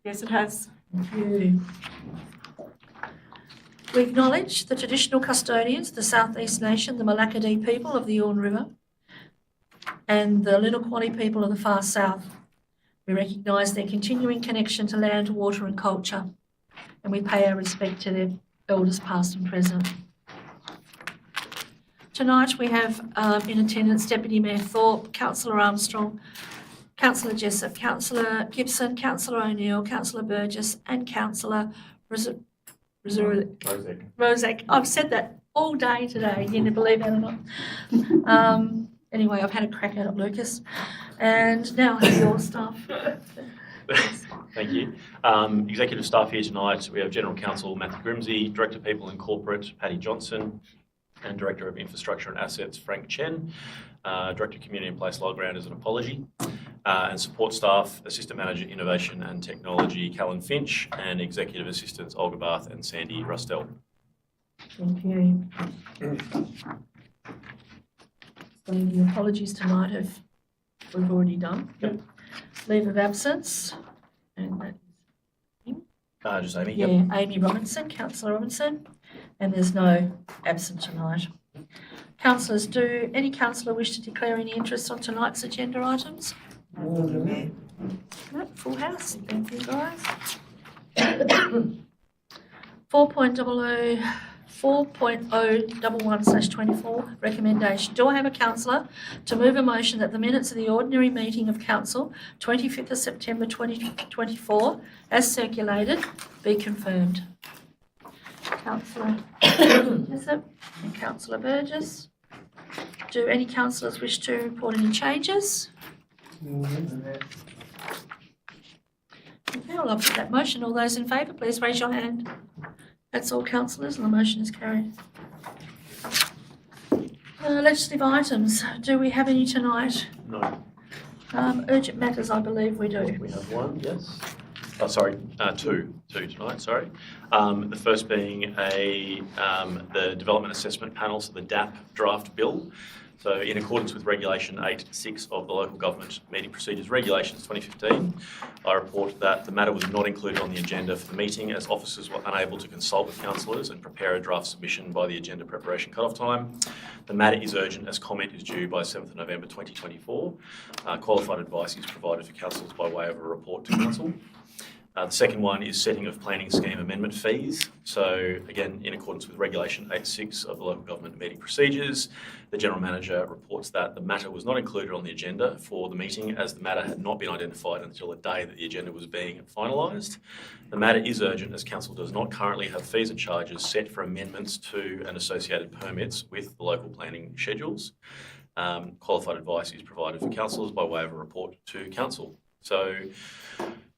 Yes, it has. Thank you. We acknowledge the traditional custodians, the South East Nation, the Malakadee people of the Orne River, and the Linuquali people of the far south. We recognise their continuing connection to land, water and culture, and we pay our respect to their elders past and present. Tonight we have in attendance Deputy Mayor Thorpe, Councillor Armstrong, Councillor Jessup, Councillor Gibson, Councillor O'Neill, Councillor Burgess and Councillor Rozak. I've said that all day today, you can believe that or not. Anyway, I've had a crack at it, Lucas. And now I have your stuff. Thank you. Executive staff here tonight, we have General Counsel Matthew Grimsey, Director of People and Corporate Paddy Johnson, and Director of Infrastructure and Assets Frank Chen, Director of Community and Place Law Ground as an apology, and support staff, Assistant Manager Innovation and Technology Callan Finch, and Executive Assistants Olga Barth and Sandy Rustell. Thank you. So the apologies tonight we've already done. Yep. Leave of absence, and that is Just Amy. yeah, Yep. Amy Robinson, Councillor Robinson, and there's no absent tonight. Councillors, do any councillor wish to declare any interest on tonight's agenda items? No, full house. Thank you, guys. 4.011/24 recommendation. Do I have a councillor to move a motion that the minutes of the ordinary meeting of council 25th of September 2024 as circulated be confirmed? Councillor Jessup and Councillor Burgess. Do any councillors wish to report any changes? Okay, I'll offer that motion. All those in favour, please raise your hand. That's all councillors, and the motion is carried. Legislative items. Do we have any tonight? No. Urgent matters, I believe we do. We have one, yes. Oh, sorry, two tonight, sorry. The first being the Development Assessment Panel, so the DAP draft bill. So in accordance with Regulation 8.6 of the Local Government Meeting Procedures Regulations 2015, I report that the matter was not included on the agenda for the meeting as officers were unable to consult with councillors and prepare a draft submission by the agenda preparation cut-off time. The matter is urgent as comment is due by 7th of November 2024. Qualified advice is provided for councillors by way of a report to council. The second one is setting of planning scheme amendment fees. So again, in accordance with Regulation 8.6 of the Local Government Meeting Procedures, the General Manager reports that the matter was not included on the agenda for the meeting as the matter had not been identified until the day that the agenda was being finalised. The matter is urgent as Council does not currently have fees and charges set for amendments to and associated permits with the local planning schedules. Qualified advice is provided for councillors by way of a report to Council. So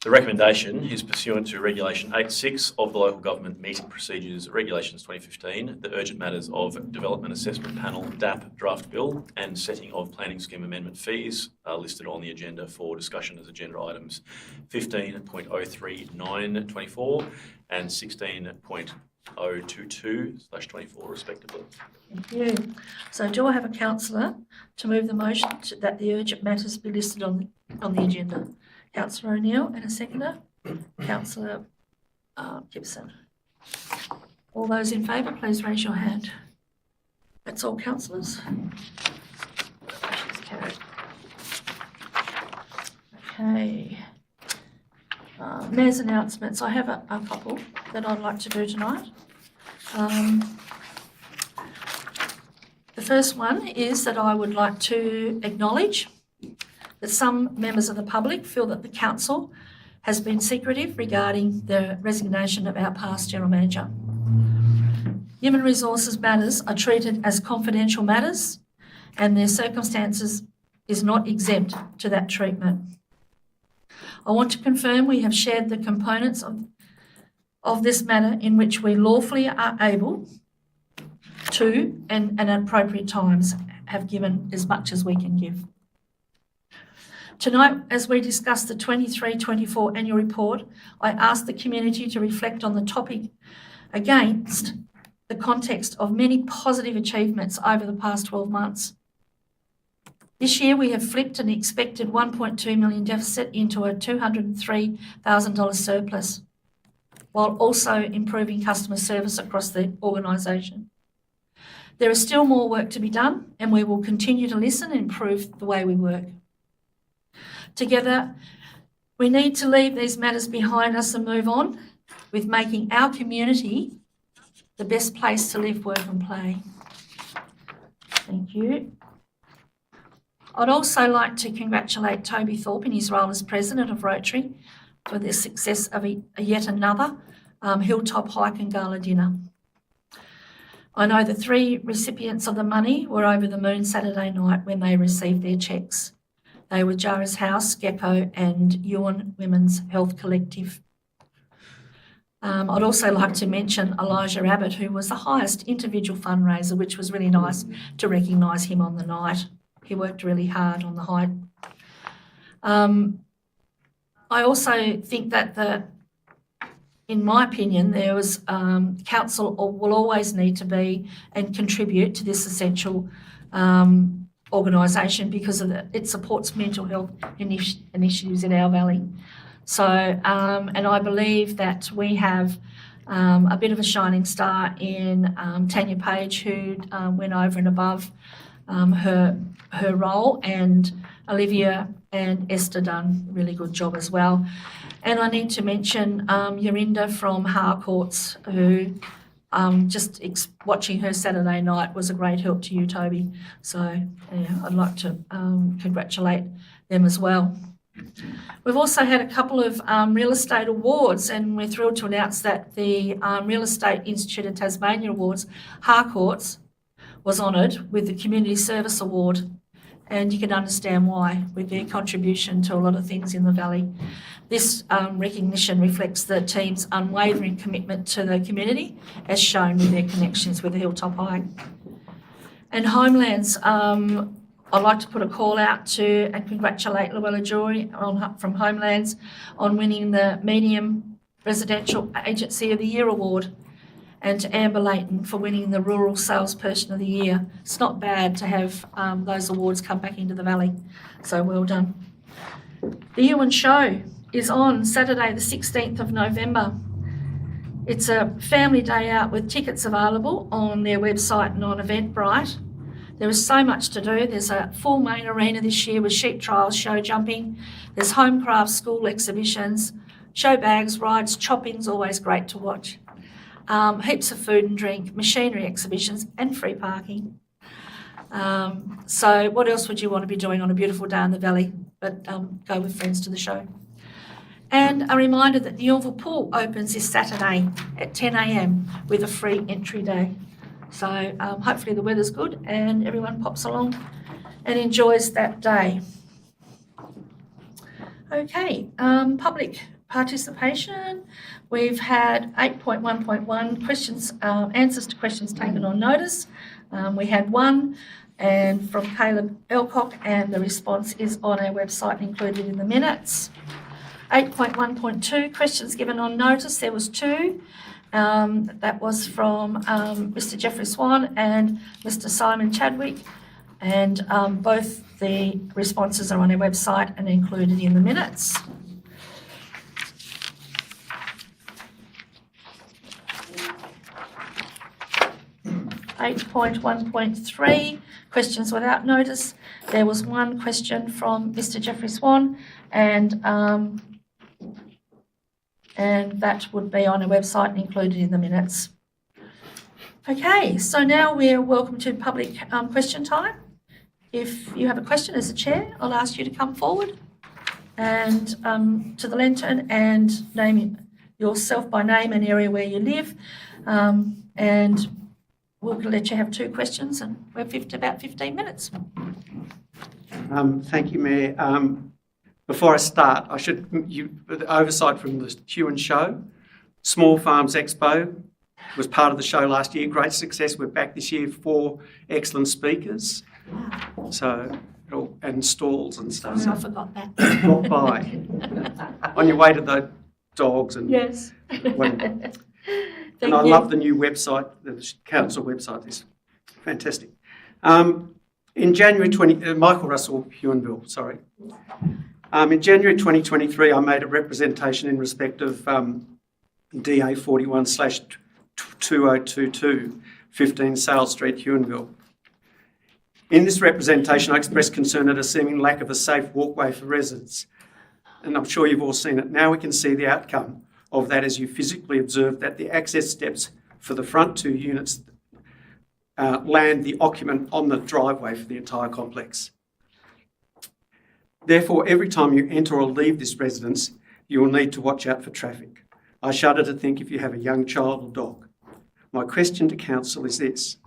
the recommendation is pursuant to Regulation 8.6 of the Local Government Meeting Procedures Regulations 2015, the urgent matters of Development Assessment Panel DAP draft bill and setting of planning scheme amendment fees are listed on the agenda for discussion as agenda items 15.039/24 and 16.022/24 respectively. Thank you. So do I have a councillor to move the motion that the urgent matters be listed on the agenda? Councillor O'Neill and a seconder. Councillor Gibson. All those in favour, please raise your hand. That's all councillors. Motion's carried. Okay. Mayor's announcements. I have a couple that I'd like to do tonight. The first one is that I would like to acknowledge that some members of the public feel that the council has been secretive regarding the resignation of our past General Manager. Human resources matters are treated as confidential matters and their circumstances is not exempt to that treatment. I want to confirm we have shared the components of this matter in which we lawfully are able to and at appropriate times have given as much as we can give. Tonight, as we discuss the 23-24 annual report, I ask the community to reflect on the topic against the context of many positive achievements over the past 12 months. This year we have flipped an expected $1.2 million deficit into a $203,000 surplus, while also improving customer service across the organisation. There is still more work to be done, and we will continue to listen and improve the way we work. Together, we need to leave these matters behind us and move on with making our community the best place to live, work and play. Thank you. I'd also like to congratulate Toby Thorpe in his role as President of Rotary for the success of yet another Hilltop Hike and Gala dinner. I know the 3 recipients of the money were over the moon Saturday night when they received their cheques. They were Jara's House, Gecko and Ewan Women's Health Collective. I'd also like to mention Elijah Abbott, who was the highest individual fundraiser, which was really nice to recognise him on the night. He worked really hard on the hike. I also think that in my opinion, there was council will always need to be and contribute to this essential organisation because it supports mental health initiatives in our valley. So, and I believe that we have a bit of a shining star in Tanya Page, who went over and above her role, and Olivia and Esther done a really good job as well. And I need to mention Yorinda from Harcourts, who just watching her Saturday night was a great help to you, Toby. So yeah, I'd like to congratulate them as well. We've also had a couple of real estate awards, and we're thrilled to announce that the Real Estate Institute of Tasmania Awards, Harcourts, was honoured with the Community Service Award, and you can understand why, with their contribution to a lot of things in the valley. This recognition reflects the team's unwavering commitment to the community, as shown with their connections with the Hilltop Hike. And Homelands, I'd like to put a call out to and congratulate Luella Joy from Homelands on winning the Medium Residential Agency of the Year Award, and to Amber Layton for winning the Rural Salesperson of the Year. It's not bad to have those awards come back into the valley, so well done. The Ewan Show is on Saturday the 16th of November. It's a family day out with tickets available on their website and on Eventbrite. There is so much to do. There's a full main arena this year with sheep trials, show jumping. There's home craft school exhibitions, show bags, rides, chopping's always great to watch. Heaps of food and drink, machinery exhibitions and free parking. So what else would you want to be doing on a beautiful day in the valley but go with friends to the show? And a reminder that the Yorville Pool opens this Saturday at 10 a.m. with a free entry day. So hopefully the weather's good and everyone pops along and enjoys that day. Okay, public participation. We've had 8.1.1 questions, answers to questions taken on notice. We had one and from Caleb Elcock, and the response is on our website and included in the minutes. 8.1.2 questions given on notice. There was 2. That was from Mr. Jeffrey Swan and Mr. Simon Chadwick, and both the responses are on our website and included in the minutes. 8.1.3 questions without notice. There was one question from Mr. Jeffrey Swan, and that would be on our website and included in the minutes. Okay, so now we're welcome to public question time. If you have a question as a chair, I'll ask you to come forward and to the lantern and name yourself by name and area where you live, and we'll let you have 2 questions, and we're about 15 minutes. Thank you, Mayor. Before I start, the oversight from the Ewan Show, Small Farms Expo was part of the show last year. Great success. We're back this year, 4 excellent speakers. So, and stalls and stuff. Sorry, I forgot that. Drop by on your way to the dogs and yes. And I love the new website, the council website is fantastic. In January Michael Russell, Huonville, sorry. In January 2023, I made a representation in respect of DA 41/2022, 15 Sales Street, Huonville. In this representation, I expressed concern at a seeming lack of a safe walkway for residents. And I'm sure you've all seen it. Now we can see the outcome of that as you physically observe that the access steps for the front two units land the occupant on the driveway for the entire complex. Therefore, every time you enter or leave this residence, you will need to watch out for traffic. I shudder to think if you have a young child or dog. My question to Council is this.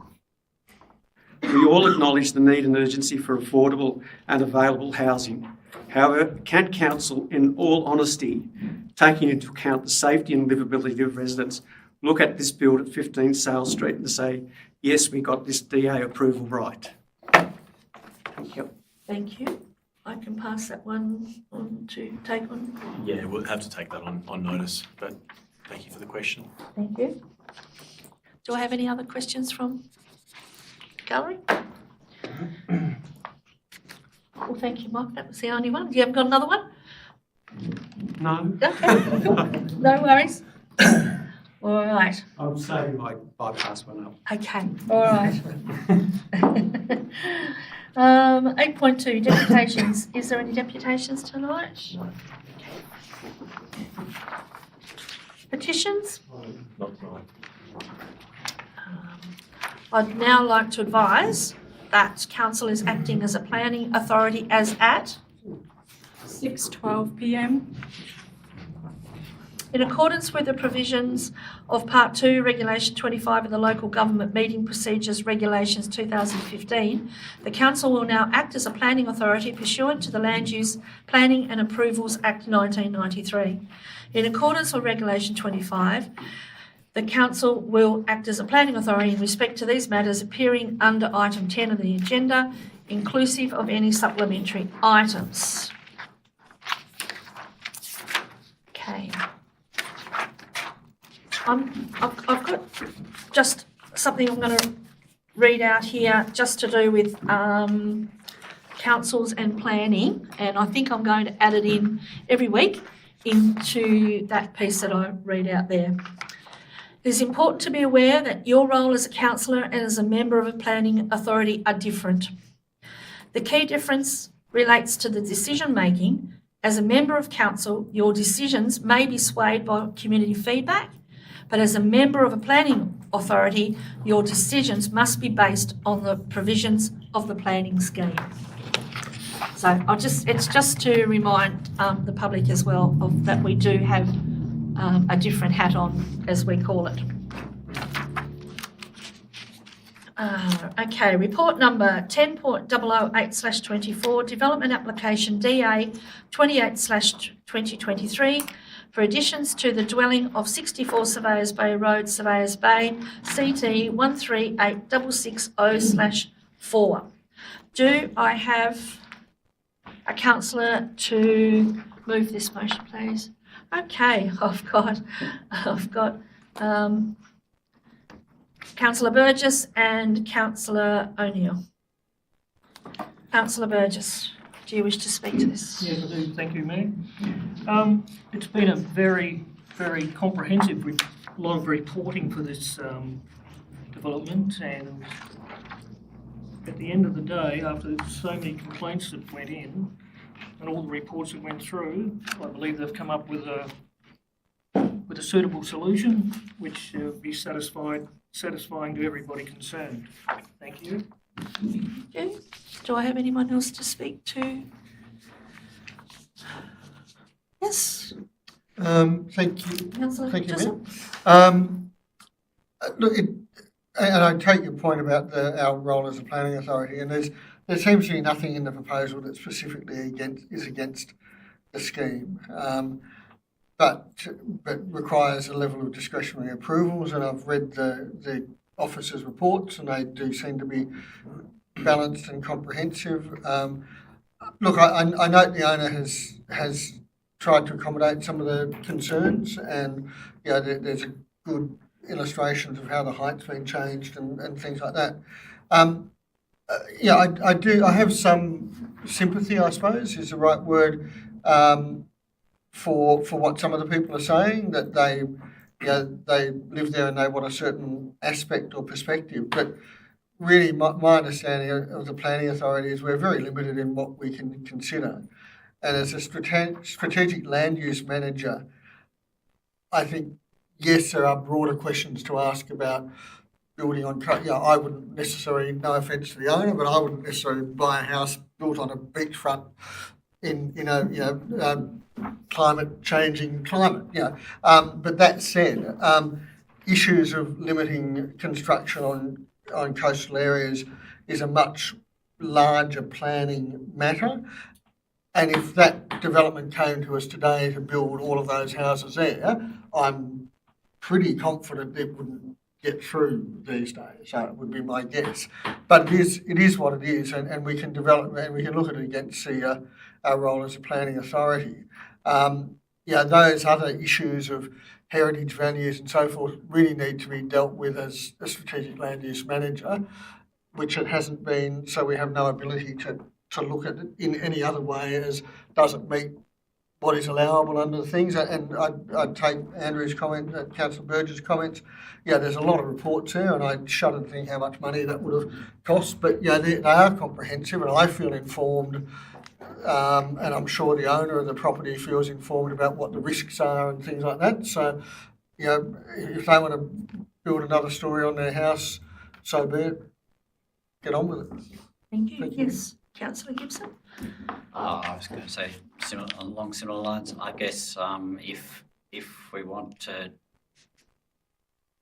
We all acknowledge the need and urgency for affordable and available housing. However, can Council, in all honesty, taking into account the safety and livability of residents, look at this build at 15 Sales Street and say, yes, we got this DA approval right? Thank you. Thank you. I can pass that one on to take on. Yeah, we'll have to take that on notice, but thank you for the question. Thank you. Do I have any other questions from gallery? Well, thank you, Mike. That was the only one. You haven't got another one? No? Okay. No worries. All right. I'm saying I bypass one up. Okay. All right. 8.2, deputations. Is there any deputations tonight? Petitions? Not tonight. I'd now like to advise that Council is acting as a planning authority as at 6:12 p.m. in accordance with the provisions of Part 2, Regulation 25 of the Local Government Meeting Procedures Regulations 2015, the Council will now act as a planning authority pursuant to the Land Use Planning and Approvals Act 1993. In accordance with Regulation 25, the Council will act as a planning authority in respect to these matters appearing under item 10 of the agenda, inclusive of any supplementary items. Okay. I've got just something I'm going to read out here just to do with councils and planning, and I think I'm going to add it in every week into that piece that I read out there. It is important to be aware that your role as a councillor and as a member of a planning authority are different. The key difference relates to the decision making. As a member of council, your decisions may be swayed by community feedback, but as a member of a planning authority, your decisions must be based on the provisions of the planning scheme. So it's just to remind the public as well of that we do have a different hat on, as we call it. Okay, report number 10.008/24, development application DA 28/2023 for additions to the dwelling of 64 Surveyors Bay Road, Surveyors Bay, CT 138660/4. Do I have a councillor to move this motion, please? Okay, I've got Councillor Burgess and Councillor O'Neill. Councillor Burgess, do you wish to speak to this? Yes, I do. Thank you, Mayor. It's been a very, very comprehensive lot of reporting for this development, and at the end of the day, after so many complaints that went in and all the reports that went through, I believe they've come up with a suitable solution which will be satisfying to everybody concerned. Thank you. Okay. Do I have anyone else to speak to? Yes, Thank you. Councillor Thank you, Chisholm. Look, and I take your point about our role as a planning authority, and there seems to be nothing in the proposal that specifically against the scheme, but requires a level of discretionary approvals. And I've read the officers' reports, and they do seem to be balanced and comprehensive. Look, I note the owner has tried to accommodate some of the concerns, and there's a good illustrations of how the height's been changed and things like that. Yeah, I do. I have some sympathy, I suppose, is the right word, for what some of the people are saying, that they live there and they want a certain aspect or perspective. But really, my understanding of the planning authority is we're very limited in what we can consider. And as a strategic land use manager, I think, yes, there are broader questions to ask about building on, I wouldn't necessarily, no offence to the owner, but I wouldn't necessarily buy a house built on a beachfront in climate changing climate. But that said, issues of limiting construction on coastal areas is a much larger planning matter. And if that development came to us today to build all of those houses there, I'm pretty confident it wouldn't get through these days. So it would be my guess. But it is what it is, and we can develop and we can look at it against our role as a planning authority. Those other issues of heritage values and so forth really need to be dealt with as a strategic land use manager, which it hasn't been. So we have no ability to look at it in any other way as doesn't meet what is allowable under the things. And I'd take Andrew's comment, Councillor Burge's comments. There's a lot of reports there, and I shudder to think how much money that would have cost. But they are comprehensive, and I feel informed, and I'm sure the owner of the property feels informed about what the risks are and things like that. So, if they want to build another story on their house, so be it. Get on with it. Thank you. Thank you. Yes, Councillor Gibson. I was going to say along similar lines. I guess if we want to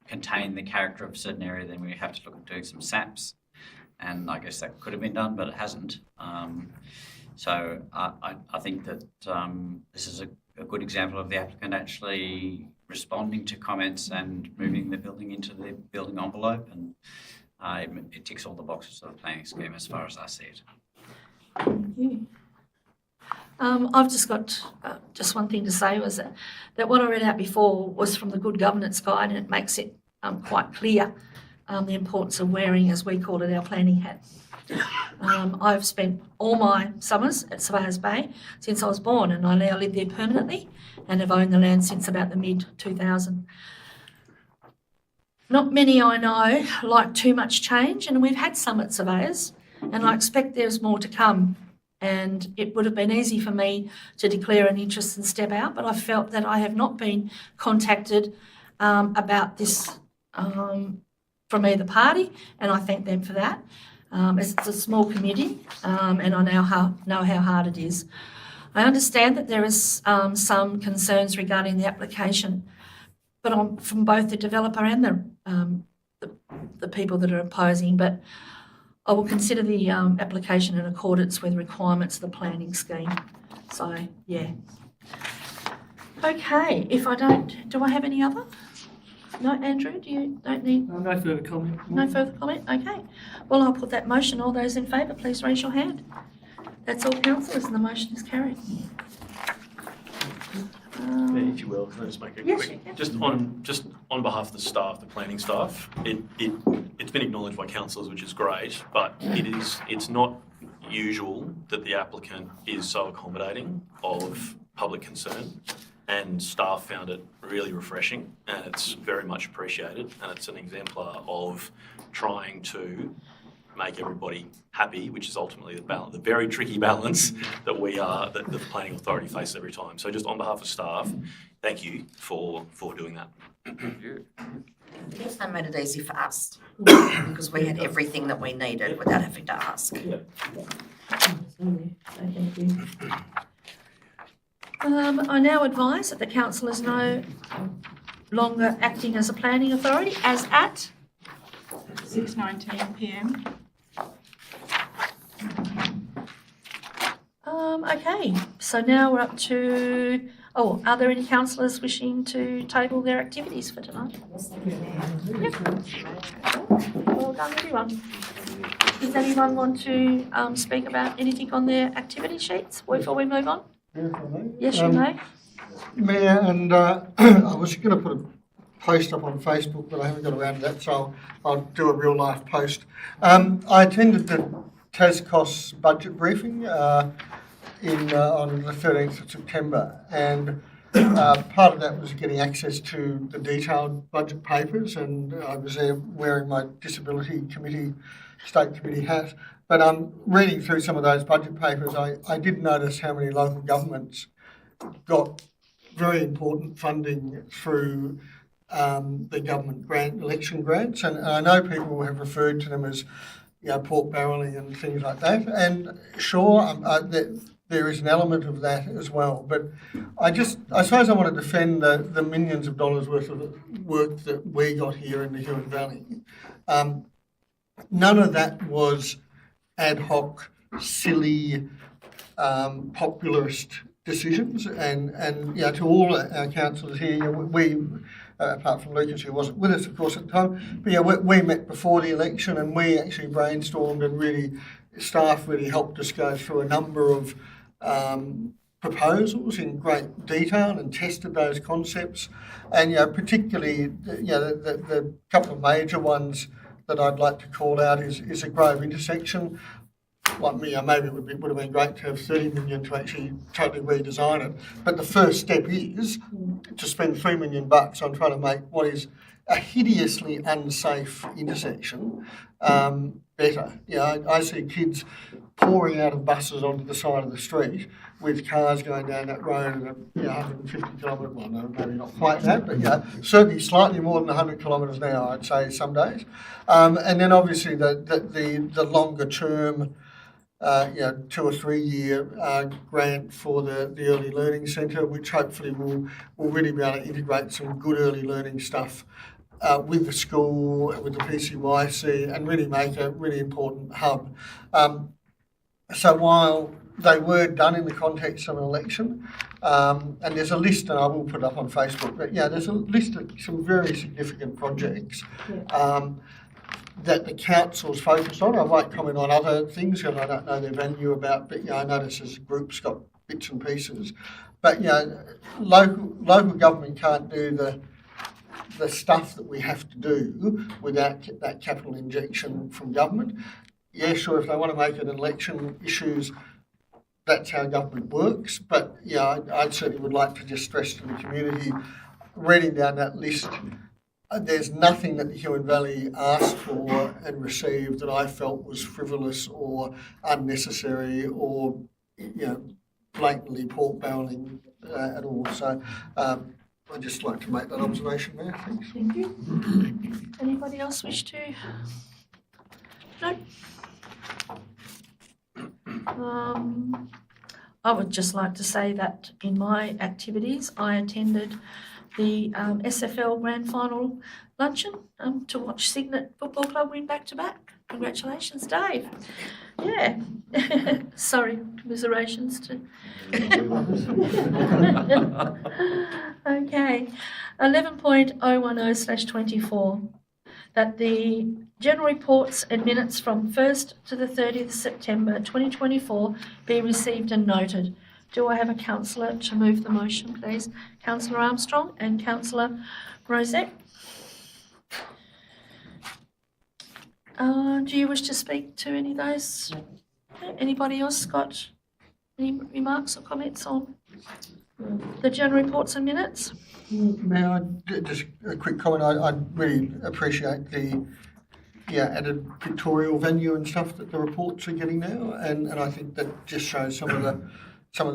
contain the character of a certain area, then we have to look at doing some SAPs, and I guess that could have been done, but it hasn't. So I think that this is a good example of the applicant actually responding to comments and moving the building into the building envelope, and it ticks all the boxes of the planning scheme as far as I see it. Thank you. I've just got just one thing to say, was that what I read out before was from the Good Governance Guide, and it makes it quite clear the importance of wearing, as we call it, our planning hat. I've spent all my summers at Surveyors Bay since I was born, and I now live there permanently and have owned the land since about the mid-2000s. Not many I know like too much change, and we've had some at Surveyors, and I expect there's more to come. And it would have been easy for me to declare an interest and step out, but I felt that I have not been contacted about this from either party, and I thank them for that. It's a small committee, and I now know how hard it is. I understand that there is some concerns regarding the application, but from both the developer and the people that are opposing. But I will consider the application in accordance with requirements of the planning scheme. So, yeah. Okay, if I don't, do I have any other? No, Andrew, don't need? No further comment. No further comment? Okay. Well, I'll put that motion. All those in favour, please raise your hand. That's all, councillors, and the motion is carried. If you will, can I just make it Yes, quick? you can. Just on behalf of the staff, the planning staff, it's been acknowledged by councillors, which is great, but it's not usual that the applicant is so accommodating of public concern, and staff found it really refreshing, and it's very much appreciated, and it's an exemplar of trying to make everybody happy, which is ultimately the very tricky balance that that the planning authority faces every time. So just on behalf of staff, thank you for doing that. Yes, they made it easy for us because we had everything that we needed without having to ask. Thank you. I now advise that the council is no longer acting as a planning authority as at 6:19 p.m. Okay, so now we're up to, are there any councillors wishing to table their activities for tonight? Yep. Well done, everyone. Does anyone want to speak about anything on their activity sheets before we move on? Yes, you may. Mayor, and I was going to put post up on Facebook, but I haven't got around to that, so I'll do a real life post. I attended the TASCOS budget briefing on the 13th of September, and part of that was getting access to the detailed budget papers, and I was there wearing my disability committee, state committee hat. But reading through some of those budget papers, I did notice how many local governments got very important funding through the government election grants, and I know people have referred to them as, pork barreling and things like that. And sure, there is an element of that as well. But I suppose I want to defend the millions of dollars worth of work that we got here in the Huon Valley. None of that was ad hoc, silly, populist decisions, and to all our councillors here, we apart from Lucas, who wasn't with us, of course, at the time, but we met before the election, and we actually brainstormed, and really staff really helped us go through a number of proposals in great detail and tested those concepts, and particularly the couple of major ones that I'd like to call out is a Grove intersection. Like me, maybe it would have been great to have 30 million to actually totally redesign it. But the first step is to spend $3 million on trying to make what is a hideously unsafe intersection better. I see kids pouring out of buses onto the side of the street with cars going down that road at 150 kilometres, well, no, maybe not quite that, but certainly slightly more than 100 kilometres an hour, I'd say, some days. And then obviously the longer term 2 or 3 year grant for the Early Learning Centre, which hopefully will really be able to integrate some good early learning stuff with the school, with the PCYC, and really make a really important hub. So while they were done in the context of an election, and there's a list, and I will put it up on Facebook, but there's a list of some very significant projects that the council's focused on. I won't comment on other things, and I don't know their venue about, but I notice as groups got bits and pieces. But local government can't do the stuff that we have to do without that capital injection from government. Yeah, sure, if they want to make it an election issues, that's how government works. But I certainly would like to just stress to the community, reading down that list, there's nothing that the Huon Valley asked for and received that I felt was frivolous or unnecessary or blatantly pork barreling at all. So I'd just like to make that observation there. Thanks. Thank you. Anybody else wish to? No. I would just like to say that in my activities, I attended the SFL Grand Final luncheon to watch Signet Football Club win back-to-back. Congratulations, Dave. Yeah. Sorry, commiserations to... Okay. 11.010/24. That the general reports and minutes from 1st to the 30th of September 2024 be received and noted. Do I have a councillor to move the motion, please? Councillor Armstrong and Councillor Rosette. Do you wish to speak to any of those? Anybody else got any remarks or comments on the general reports and minutes? May I just a quick comment? I really appreciate the added pictorial venue and stuff that the reports are getting now, and I think that just shows some of the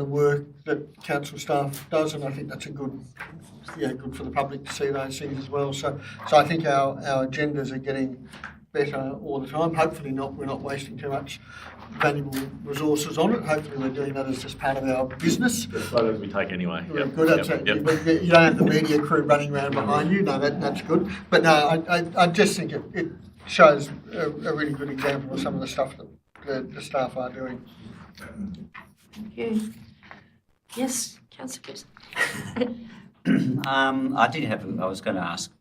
work that council staff does, and I think that's a good for the public to see those things as well. So I think our agendas are getting better all the time. Hopefully we're not wasting too much valuable resources on it. Hopefully we're doing that as just part of our business. The photos we take anyway. Good, that's it. You don't have the media crew running around behind you. No, that's good. But no, I just think it shows a really good example of some of the stuff that the staff are doing. Thank you. Yes, Councillor Gibson. I was going to ask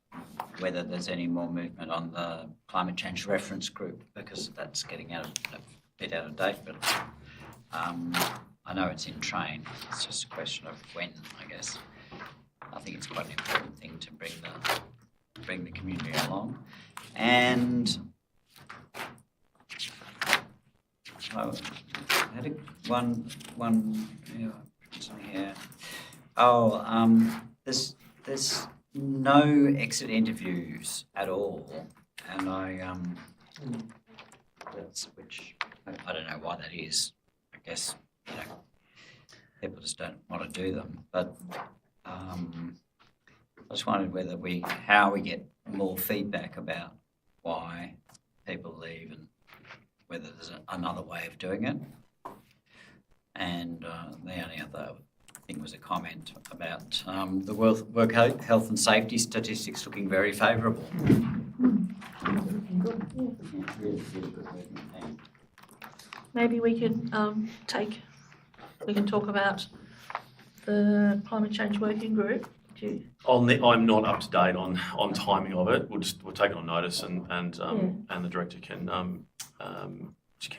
whether there's any more movement on the climate change reference group, because that's getting a bit out of date, but I know it's in train. It's just a question of when, I guess. I think it's quite an important thing to bring bring the community along. And I had one here. There's no exit interviews at all, and which I don't know why that is. I guess people just don't want to do them. But I just wondered how we get more feedback about why people leave and whether there's another way of doing it. And the only other thing was a comment about the work health and safety statistics looking very favourable. Maybe we can talk about the climate change working group. I'm not up to date on timing of it. We'll take it on notice, and the director can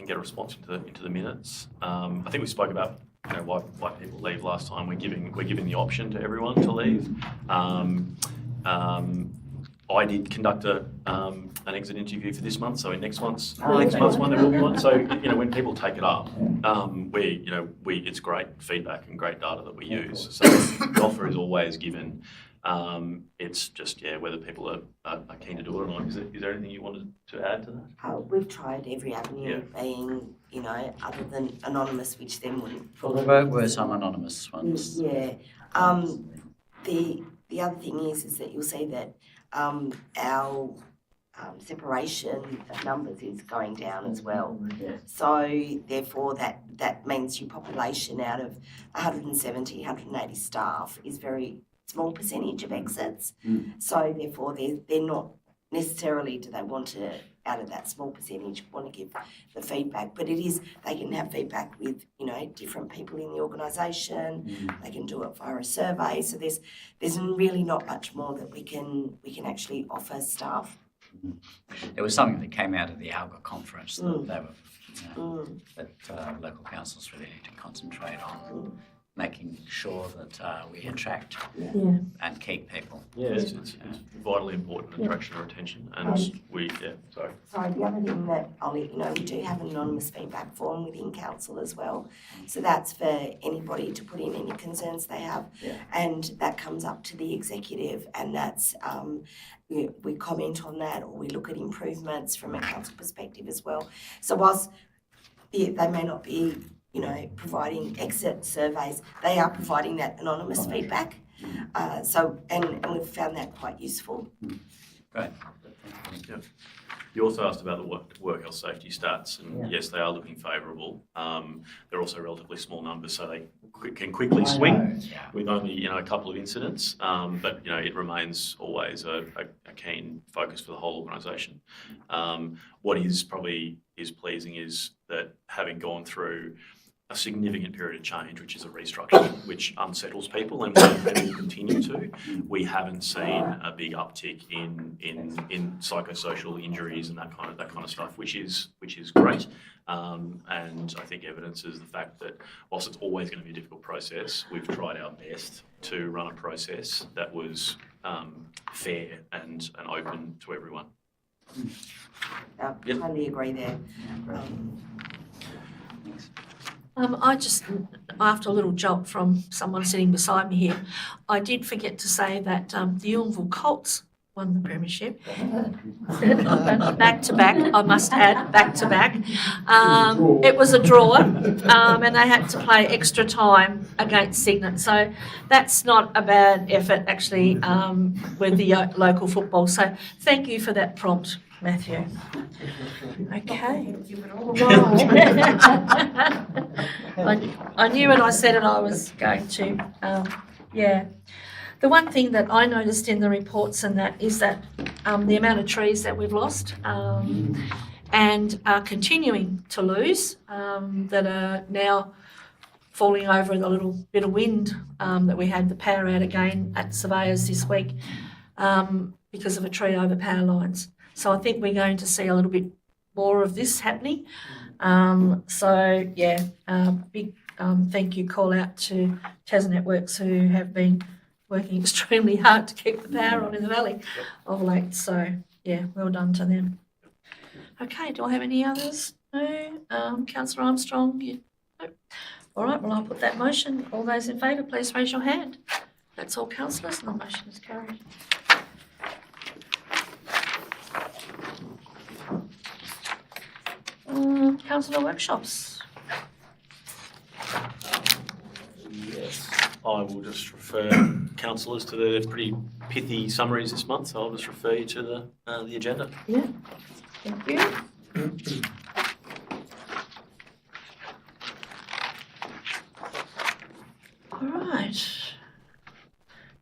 get a response into the minutes. I think we spoke about why people leave last time. We're giving the option to everyone to leave. I did conduct an exit interview for this month, so in next month's one there will be one. So when people take it up, it's great feedback and great data that we use. So the offer is always given. It's just whether people are keen to do it or not. Is there anything you wanted to add to that? We've tried every avenue, being other than anonymous, which then wouldn't. Well, there were some anonymous ones. Yeah. The other thing is that you'll see that our separation of numbers is going down as well. So therefore that means your population out of 170, 180 staff is very small percentage of exits. So therefore they're not necessarily, do they want to, out of that small percentage, want to give the feedback, but it is, they can have feedback with different people in the organisation. They can do it via a survey. So there's really not much more that we can actually offer staff. There was something that came out of the ALGA conference that they were, that local councils really need to concentrate on making sure that we attract and keep people. Yeah, it's vitally important attraction and retention, and sorry. Sorry, the other thing that I'll let you know, we do have an anonymous feedback form within council as well. So that's for anybody to put in any concerns they have, and that comes up to the executive, and that's we comment on that, or we look at improvements from a council perspective as well. So whilst they may not be providing exit surveys, they are providing that anonymous feedback. And we've found that quite useful. Great. Yeah. You also asked about the work health safety stats, and yes, they are looking favourable. They're also relatively small numbers, so they can quickly swing with only a couple of incidents. But it remains always a keen focus for the whole organisation. What is probably pleasing is that having gone through a significant period of change, which is a restructure, which unsettles people and will continue to. We haven't seen a big uptick in psychosocial injuries and that kind of stuff, which is great. And I think evidences the fact that whilst it's always going to be a difficult process, we've tried our best to run a process that was fair and open to everyone. I totally agree there. After a little jolt from someone sitting beside me here, I did forget to say that the Yulnville Colts won the premiership. Back to back, I must add, back to back. It was a draw, and they had to play extra time against Cygnet. So that's not a bad effort, actually, with the local football. So thank you for that prompt, Matthew. Okay. I knew when I said it I was going to. The one thing that I noticed in the reports and that is that the amount of trees that we've lost and are continuing to lose that are now falling over in the little bit of wind that we had the power out again at Surveyors this week because of a tree over power lines. So I think we're going to see a little bit more of this happening. Big thank you call out to Tas Networks who have been working extremely hard to keep the power on in the valley of late. So, yeah, well done to them. Okay, do I have any others? No. Councillor Armstrong? No. All right, well, I'll put that motion. All those in favour, please raise your hand. That's all, councillors, and the motion is carried. Councillor workshops. Yes. I will just refer councillors to the pretty pithy summaries this month, so I'll just refer you to the agenda. Yeah, thank you. All right.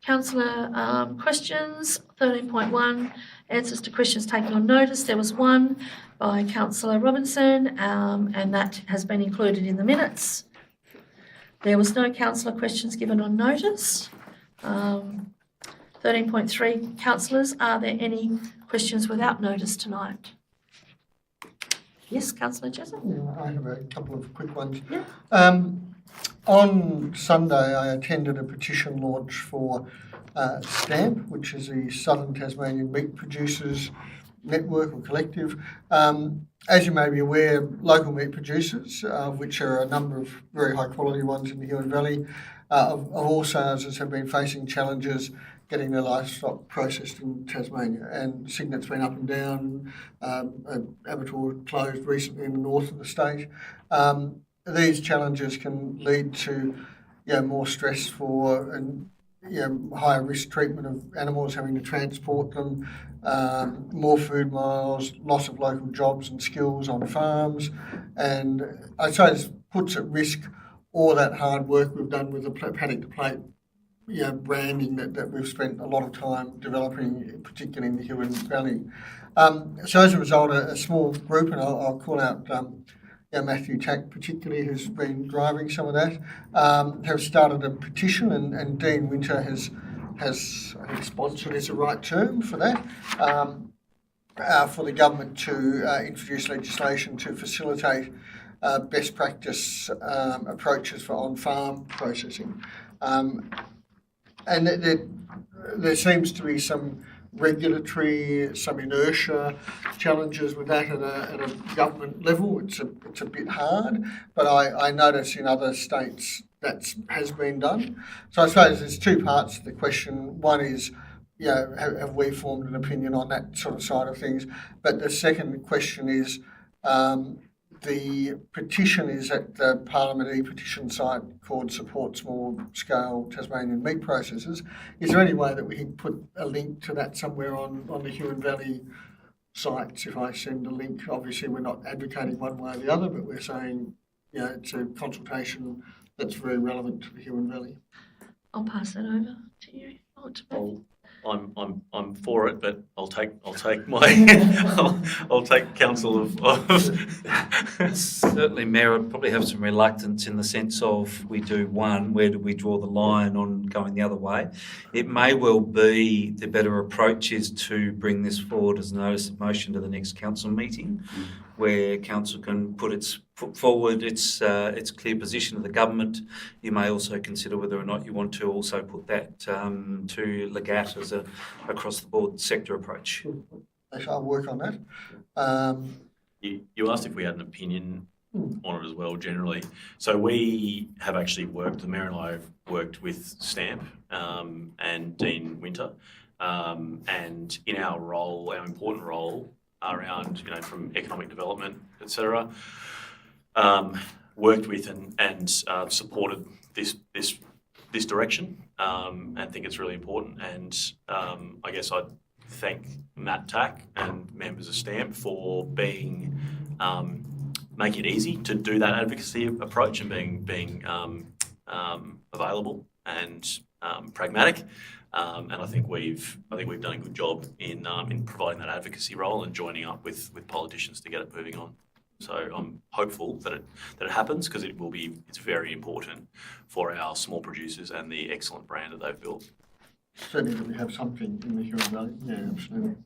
Councillor, questions, 13.1, answers to questions taken on notice. There was one by Councillor Robinson, and that has been included in the minutes. There was no councillor questions given on notice. 13.3, councillors, are there any questions without notice tonight? Yes, Councillor Jessup? Yeah, I have a couple of quick ones. Yeah. On Sunday, I attended a petition launch for STAMP, which is the Southern Tasmanian Meat Producers Network or Collective. As you may be aware, local meat producers, which are a number of very high quality ones in the Huon Valley, of all sizes, have been facing challenges getting their livestock processed in Tasmania. And Cygnet's been up and down. Abattoir closed recently in the north of the state. These challenges can lead to more stress for and higher risk treatment of animals, having to transport them, more food miles, loss of local jobs and skills on farms, and I suppose puts at risk all that hard work we've done with the paddock to plate branding that we've spent a lot of time developing, particularly in the Huon Valley. So as a result, a small group, and I'll call out Matthew Tack particularly, who's been driving some of that, have started a petition, and Dean Winter has I think sponsored is the right term for that, for the government to introduce legislation to facilitate best practice approaches for on-farm processing. And there seems to be some regulatory, some inertia challenges with that at a government level. It's a bit hard, but I notice in other states that has been done. So I suppose there's two parts to the question. One is, have we formed an opinion on that sort of side of things? But the second question is, the petition is at the Parliament e-petition site called Support Small Scale Tasmanian Meat Processors. Is there any way that we can put a link to that somewhere on the Huon Valley sites? If I send a link, obviously we're not advocating one way or the other, but we're saying, it's a consultation that's very relevant to the Huon Valley. I'll pass that over to you. I'm for it, but I'll take my I'll take counsel of Certainly, Mayor, I'd probably have some reluctance in the sense of we do one, where do we draw the line on going the other way? It may well be the better approach is to bring this forward as a notice of motion to the next council meeting, where council can put forward its clear position of the government. You may also consider whether or not you want to also put that to Legat as a across the board sector approach. I'll work on that. You asked if we had an opinion on it as well, generally. So we have actually worked, the Mayor and I have worked with STAMP and Dean Winter, and in our role, our important role around, from economic development, etc., worked with and supported this direction, and think it's really important. And I guess I'd thank Matt Tack and members of STAMP for being making it easy to do that advocacy approach and being available and pragmatic. And I think we've done a good job in providing that advocacy role and joining up with politicians to get it moving on. So I'm hopeful that it happens, because it's very important for our small producers and the excellent brand that they've built. Certainly we have something in the Huon Valley. Yeah, absolutely.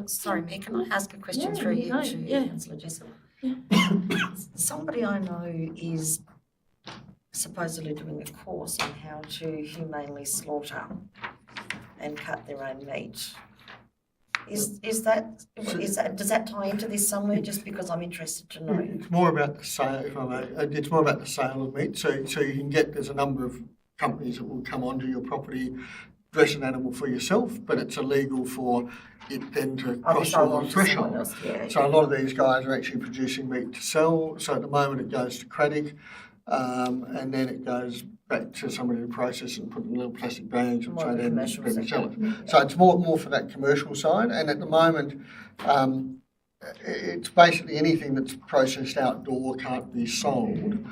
Sorry, Mayor, can I ask a question through you to Councillor Jessup? Yeah. Somebody I know is supposedly doing a course on how to humanely slaughter and cut their own meat. Is that, does that tie into this somewhere, just because I'm interested to know? It's more about the sale, if I may. It's more about the sale of meat. So you can get, there's a number of companies that will come onto your property, dress an animal for yourself, but it's illegal for it then to cross your threshold. So a lot of these guys are actually producing meat to sell. So at the moment it goes to Craddock, and then it goes back to somebody to process and put in little plastic bags and so then sell it. So it's more for that commercial side. And at the moment, it's basically anything that's processed outdoor can't be sold.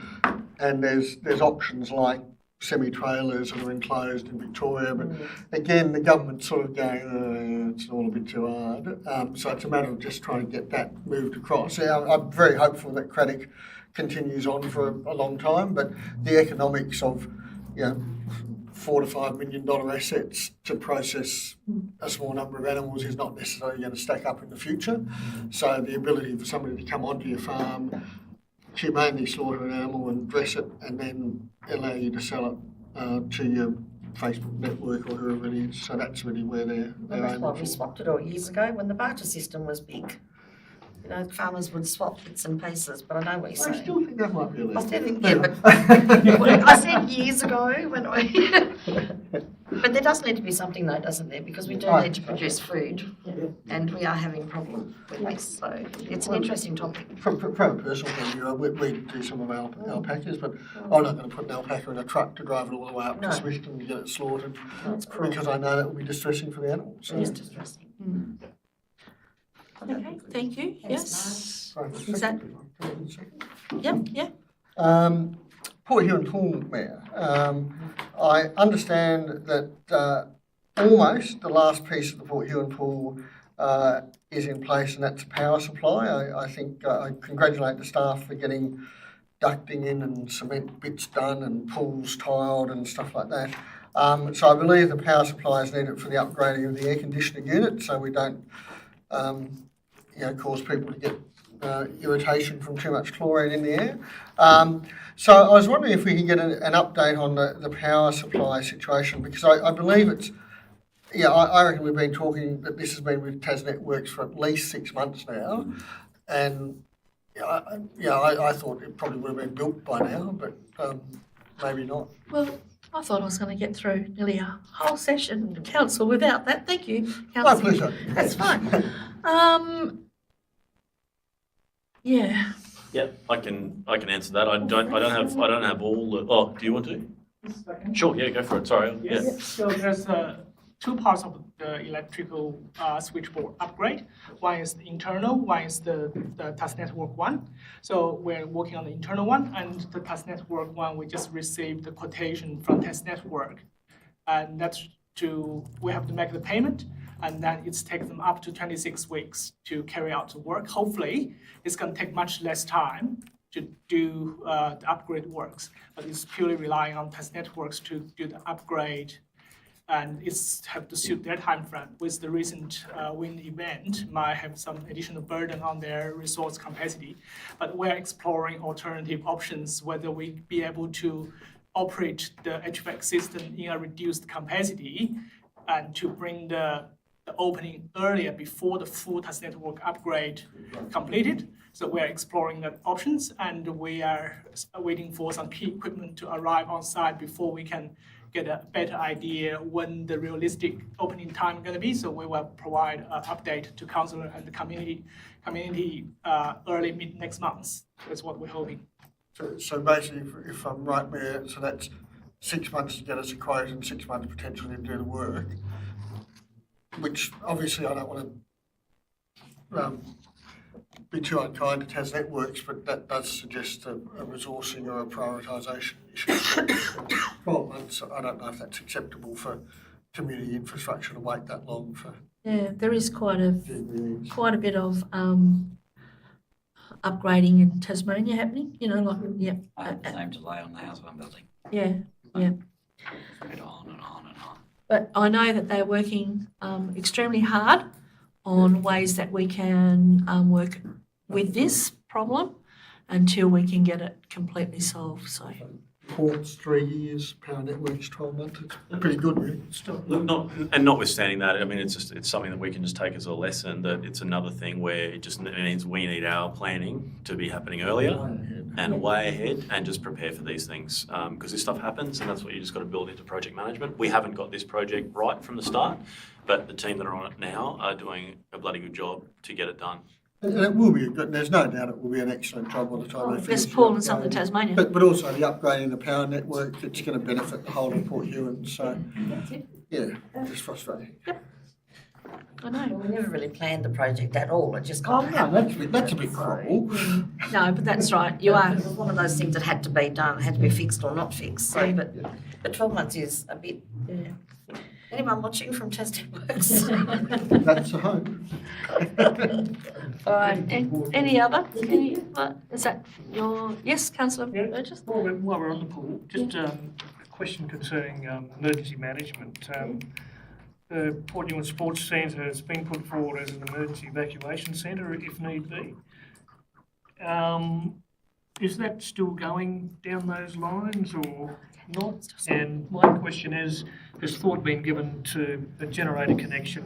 And there's options like semi-trailers that are enclosed in Victoria, but again, the government's sort of going, it's all a bit too hard. So it's a matter of just trying to get that moved across. Yeah, I'm very hopeful that Craddock continues on for a long time, but the economics of, $4 to $5 million assets to process a small number of animals is not necessarily going to stack up in the future. So the ability for somebody to come onto your farm, humanely slaughter an animal and dress it, and then allow you to sell it to your Facebook network or whoever it is. So that's really where they're That's aiming why we for. swapped it all years ago when the barter system was big. Farmers would swap bits and pieces, but I know what you're I saying. still think that might be illegal. I still think, but I said years ago when but there does need to be something though, doesn't there? Because we do need to produce food, and we are having problems with this. So it's an interesting topic. From a personal point of view, we do some of our alpacas, but I'm not going to put an alpaca in a truck to drive it all the way up No. to Smithton to get it slaughtered, It's cruel. because I know that will be distressing for the animal. So. It is distressing. Okay, thank you. Yes. Sorry, Is that- Yeah. Port Huon Pool Mayor, I understand that almost the last piece of the Port Huon Pool is in place, and that's a power supply. I think I congratulate the staff for getting ducting in and cement bits done and pools tiled and stuff like that. So I believe the power supply is needed for the upgrading of the air conditioner unit, so we don't cause people to get irritation from too much chlorine in the air. So I was wondering if we can get an update on the power supply situation, because I believe it's, I reckon we've been talking that this has been with TasNetworks for at least 6 months now, and I thought it probably would have been built by now, but maybe not. Well, I thought I was going to get through nearly a whole session of council without that. Thank you, My council. pleasure. That's fine. Yeah. Yeah, I can answer that. I don't have all the, do you want to? Sure, yeah, go for it, sorry. Yeah. So there's two parts of the electrical switchboard upgrade. One is the internal, one is the TasNetwork one. So we're working on the internal one, and the TasNetwork one, we just received the quotation from TasNetwork. And that's we have to make the payment, and then it's taken them up to 26 weeks to carry out the work. Hopefully, it's going to take much less time to do the upgrade works, but it's purely relying on TasNetworks to do the upgrade, and it's have to suit their time frame. With the recent wind event, might have some additional burden on their resource capacity, but we're exploring alternative options, whether we be able to operate the HVAC system in a reduced capacity and to bring the opening earlier before the full TasNetwork upgrade completed. So we're exploring the options, and we are waiting for some key equipment to arrive on site before we can get a better idea when the realistic opening time is going to be. So we will provide an update to council and the community early mid next month. That's what we're hoping. So basically, if I'm right, Mayor, so that's 6 months to get us a quote and 6 months potentially to do the work, which obviously I don't want to be too unkind to TasNetworks, but that does suggest a resourcing or a prioritisation issue. 12 months, I don't know if that's acceptable for community infrastructure to wait that long for Yeah, there is quite a GBEs. bit of upgrading in Tasmania happening. I had the same delay on the house I'm building. Yeah. Went on and on and on. But I know that they're working extremely hard on ways that we can work with this problem until we can get it completely solved. So Port's 3 years, Power Network's 12 months. It's pretty good, really. Look, notwithstanding that, I mean, it's something that we can just take as a lesson, that it's another thing where it just means we need our planning to be happening earlier and way ahead, and just prepare for these things, because this stuff happens, and that's what you just got to build into project management. We haven't got this project right from the start, but the team that are on it now are doing a bloody good job to get it done. And it will be, there's no doubt it will be an excellent job by the time they finish. There's the Paul and Southern upgrading. Tasmania. But also the upgrading the power network, it's going to benefit the whole of Port Huon. So, That's it. yeah, just frustrating. I know. We never really planned the project at all, it just Oh, got no, happened. that's a bit cruel. No, but that's right. You are. It was one of those things that had to be done, had to be fixed or not fixed, so, but 12 months is a bit, yeah. Anyone watching from Test Works? That's a hope. All right. Any other? Is that your yes, Councillor Burgess? While we're on the pool, just a question concerning emergency management. The Port Huon Sports Centre has been put forward as an emergency evacuation centre if need be. Is that still going down those lines or not? And my question is, has thought been given to a generator connection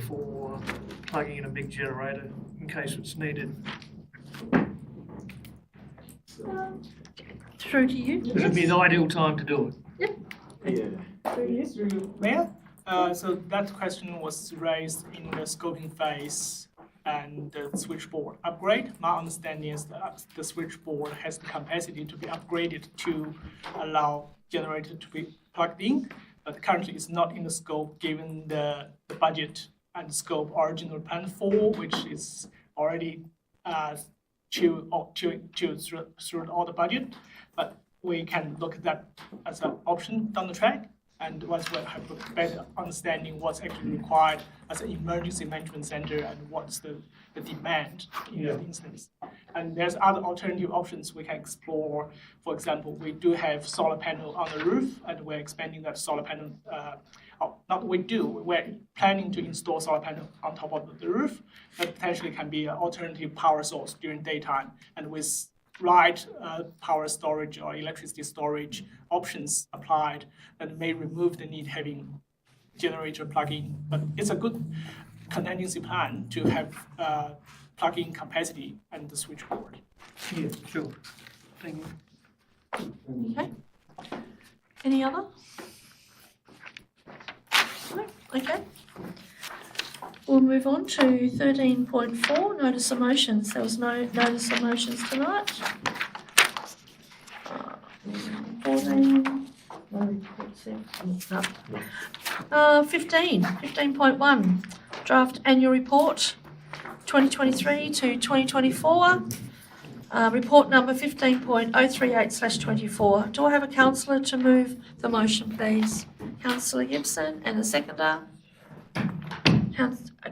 for plugging in a big generator in case it's needed? Through to you. This would be the ideal time to do it. Mayor, so that question was raised in the scoping phase and the switchboard upgrade. My understanding is that the switchboard has the capacity to be upgraded to allow generator to be plugged in, but currently it's not in the scope given the budget and scope original plan for, which is already chewed through all the budget. But we can look at that as an option down the track. And once we have a better understanding what's actually required as an emergency management center and what's the demand in that instance. And there's other alternative options we can explore. For example, we do have solar panel on the roof, and we're expanding that solar panel. We're planning to install solar panel on top of the roof. That potentially can be an alternative power source during daytime. And with right power storage or electricity storage options applied, that may remove the need having generator plug-in. But it's a good contingency plan to have plug-in capacity and the switchboard. Yeah, sure. Thank you. Okay. Any other? No? Okay. We'll move on to 13.4, notice of motions. There was no notice of motions tonight. 14, no reports there. 15.1, draft annual report 2023 to 2024. Report number 15.038/24. Do I have a councillor to move the motion, please? Councillor Gibson, and a seconder?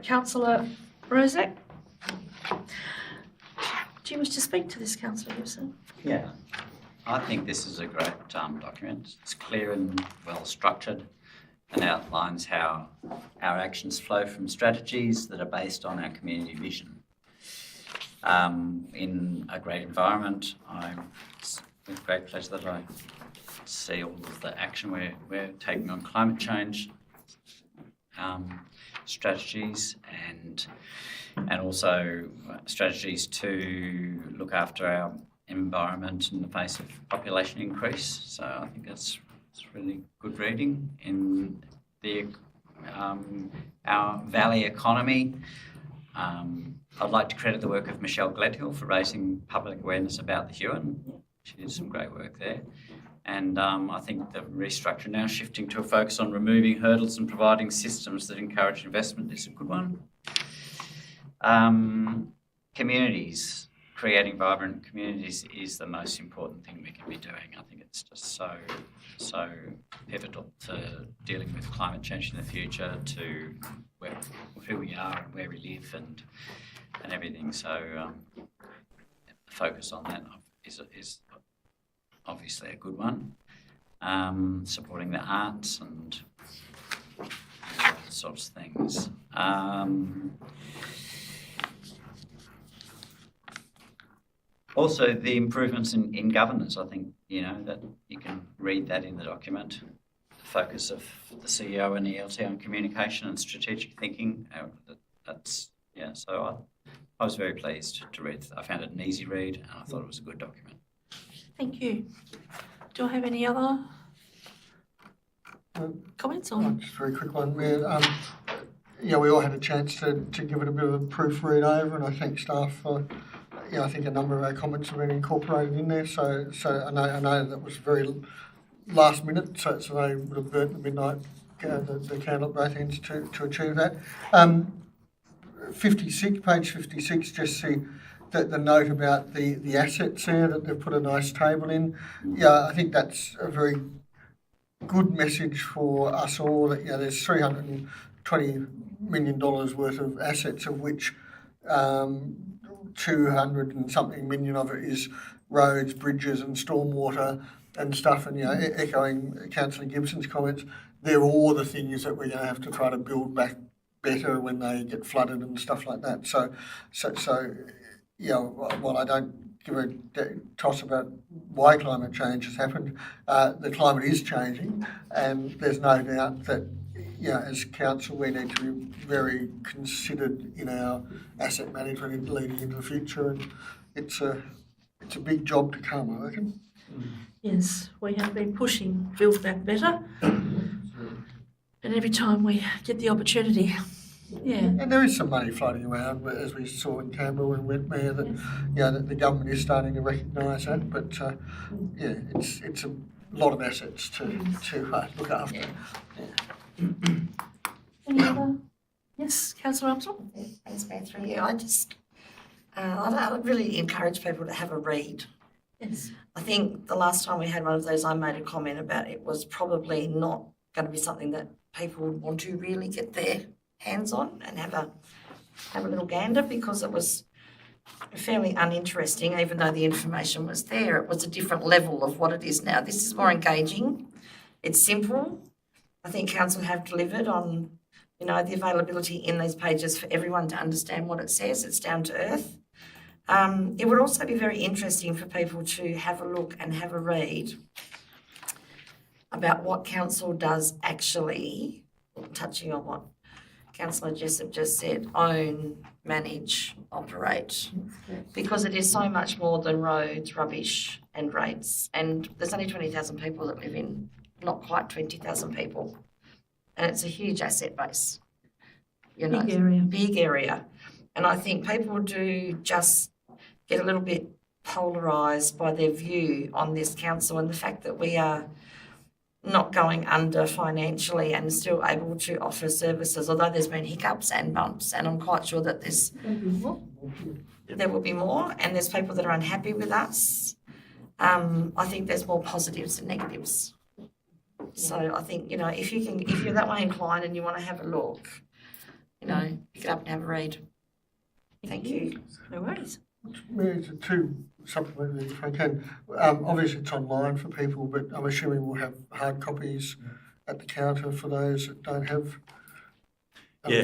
Councillor Rozak? Do you wish to speak to this, Councillor Gibson? Yeah, I think this is a great document. It's clear and well structured and outlines how our actions flow from strategies that are based on our community vision. In a great environment, it's with great pleasure that I see all of the action we're taking on climate change strategies and also strategies to look after our environment in the face of population increase. So I think it's really good reading in the our valley economy. I'd like to credit the work of Michelle Gledhill for raising public awareness about the Huon. She did some great work there. And I think the restructure now shifting to a focus on removing hurdles and providing systems that encourage investment is a good one. Communities, creating vibrant communities is the most important thing we can be doing. I think it's just so pivotal to dealing with climate change in the future, to who we are and where we live and everything. So focus on that is obviously a good one. Supporting the arts and all sorts of things. Also, the improvements in governance, I think, that you can read that in the document. The focus of the CEO and ELT on communication and strategic thinking. So I was very pleased to read. I found it an easy read and I thought it was a good document. Thank you. Do I have any other comments on? Just a very quick one. We all had a chance to give it a bit of a proofread over, and I thank staff for. I think a number of our comments have been incorporated in there. So I know that was very last minute. So they would have burnt the midnight the candle at both ends to achieve that. 56, page 56, just see the note about the assets there, that they've put a nice table in. Yeah, I think that's a very good message for us all, that there's $320 million worth of assets, of which 200 and something million of it is roads, bridges and stormwater and stuff. And echoing Councillor Gibson's comments, they're all the things that we're going to have to try to build back better when they get flooded and stuff like that. So while I don't give a toss about why climate change has happened, the climate is changing, and there's no doubt that as council we need to be very considered in our asset management leading into the future, and it's a big job to come, I reckon. Yes, we have been pushing Build Back Better, and every time we get the opportunity, And there is some money floating around, as we saw in Canberra when we went there, that that the government is starting to recognise that. But it's a lot of assets to look after. any other? Yes, Councillor Armstrong? Thanks, Mayor, through you. I really encourage people to have a read. Yes. I think the last time we had one of those, I made a comment about it was probably not going to be something that people would want to really get their hands on and have a little gander, because it was fairly uninteresting, even though the information was there. It was a different level of what it is now. This is more engaging. It's simple. I think council have delivered on, the availability in these pages for everyone to understand what it says. It's down to earth. It would also be very interesting for people to have a look and have a read about what council does actually, touching on what Councillor Jessup just said, own, manage, operate, because it is so much more than roads, rubbish and rates. And there's only 20,000 people that live in, not quite 20,000 people. And it's a huge asset base. Big area. And I think people do just get a little bit polarised by their view on this council and the fact that we are not going under financially and still able to offer services, although there's been hiccups and bumps, and I'm quite sure that there will be more, and there's people that are unhappy with us. I think there's more positives than negatives. So I think, if you're that way inclined and you want to have a look, pick it up and have a read. Thank you. No worries. Maybe two supplementary, if I can. Obviously, it's online for people, but I'm assuming we'll have hard copies at the counter for those that don't have. Yeah.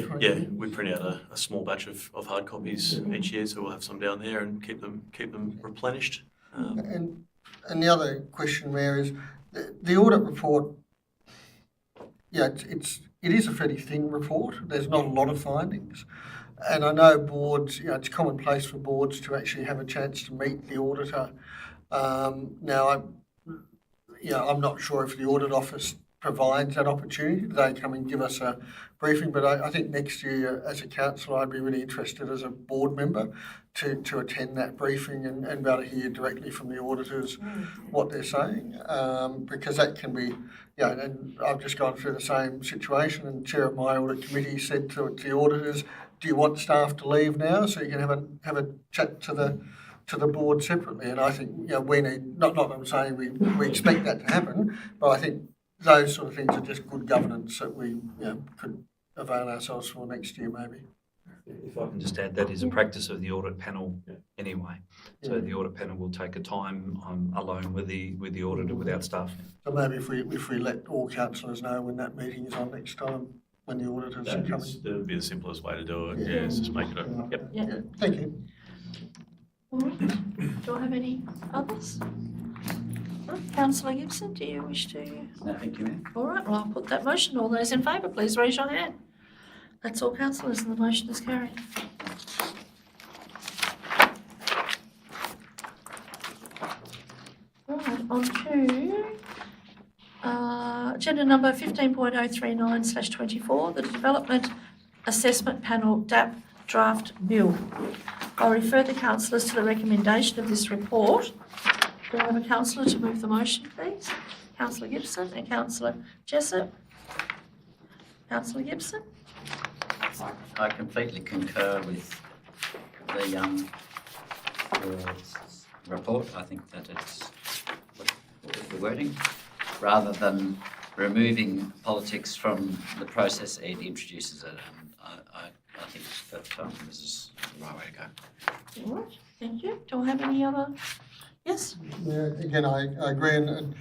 We print out a small batch of hard copies each year, so we'll have some down there and keep them replenished. And the other question, Mayor, is the audit report. It is a fairly thin report. There's not a lot of findings. And I know boards, it's commonplace for boards to actually have a chance to meet the auditor. Now, I'm not sure if the audit office provides that opportunity. They come and give us a briefing, but I think next year as a councillor, I'd be really interested as a board member to attend that briefing and be able to hear directly from the auditors what they're saying, because that can be, and I've just gone through the same situation, and Chair of my audit committee said to the auditors, do you want staff to leave now so you can have a chat to the board separately? And I think we need, not that I'm saying we expect that to happen, but I think those sort of things are just good governance that we could avail ourselves for next year maybe. If I can just add, that is a practice of the audit panel anyway. So the audit panel will take a time alone with the auditor without staff. So maybe if we let all councillors know when that meeting is on next time, when the auditors are coming. That would be the simplest way to do it. Yeah, it's just make it a. Yep. Yeah. Thank you. All right. Do I have any others? No? Councillor Gibson, do you wish to? No, thank you, Mayor. All right, well, I'll put that motion. All those in favour, please raise your hand. That's all councillors and the motion is carried. Right, on to agenda number 15.039/24, the Development Assessment Panel DAP Draft Bill. I'll refer the councillors to the recommendation of this report. Do I have a councillor to move the motion, please? Councillor Gibson and Councillor Jessup. Councillor Gibson? I completely concur with the report. I think that it's the wording, rather than removing politics from the process, it introduces it, and I think that this is the right way to go. All right, thank you. Do I have any other? Yes? Yeah, again, I agree, and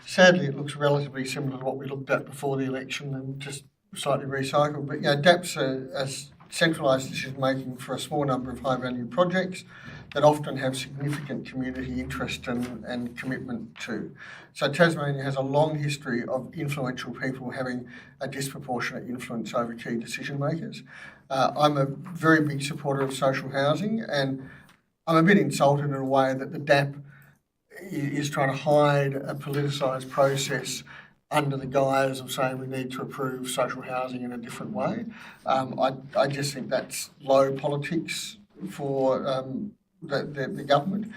sadly, it looks relatively similar to what we looked at before the election and just slightly recycled. But, DAP's a centralised decision-making for a small number of high-value projects that often have significant community interest and commitment to. So Tasmania has a long history of influential people having a disproportionate influence over key decision-makers. I'm a very big supporter of social housing, and I'm a bit insulted in a way that the DAP is trying to hide a politicised process under the guise of saying we need to approve social housing in a different way. I just think that's low politics for the government.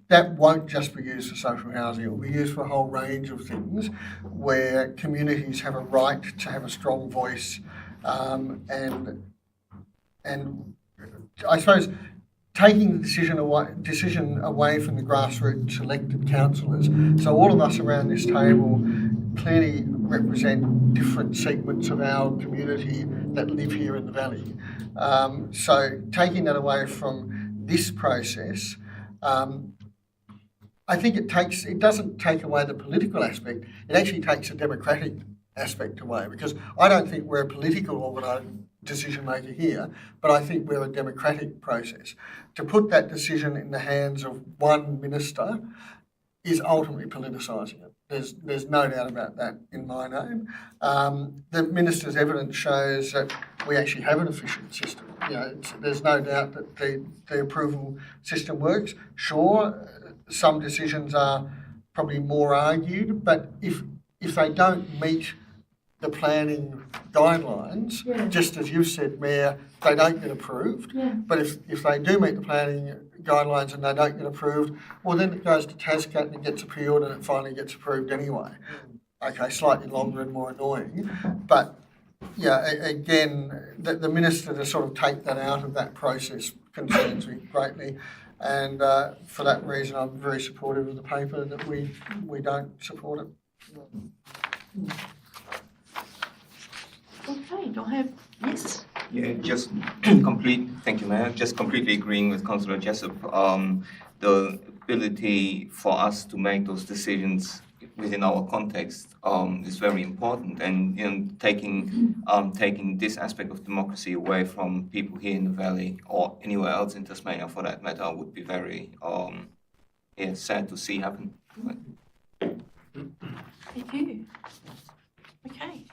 That won't just be used for social housing, it will be used for a whole range of things where communities have a right to have a strong voice, and I suppose taking the decision away from the grassroots elected councillors. So all of us around this table clearly represent different segments of our community that live here in the valley. So taking that away from this process, I think it doesn't take away the political aspect, it actually takes the democratic aspect away, because I don't think we're a political decision maker here, but I think we're a democratic process. To put that decision in the hands of one minister is ultimately politicising it. There's no doubt about that in my name. The minister's evidence shows that we actually have an efficient system. There's no doubt that the approval system works. Sure, some decisions are probably more argued, but if they don't meet the planning guidelines, just as you said, Mayor, they don't get approved. Yeah. But if they do meet the planning guidelines and they don't get approved, well, then it goes to TASCAT and it gets appealed and it finally gets approved anyway. Okay, slightly longer and more annoying. But, again, the minister to sort of take that out of that process concerns me greatly. And for that reason, I'm very supportive of the paper that we don't support it. Okay, do I have, yes? Yeah, just thank you, Mayor. Just completely agreeing with Councillor Jessup. The ability for us to make those decisions within our context is very important, and taking this aspect of democracy away from people here in the valley or anywhere else in Tasmania, for that matter, would be very sad to see happen. Thank you. Okay.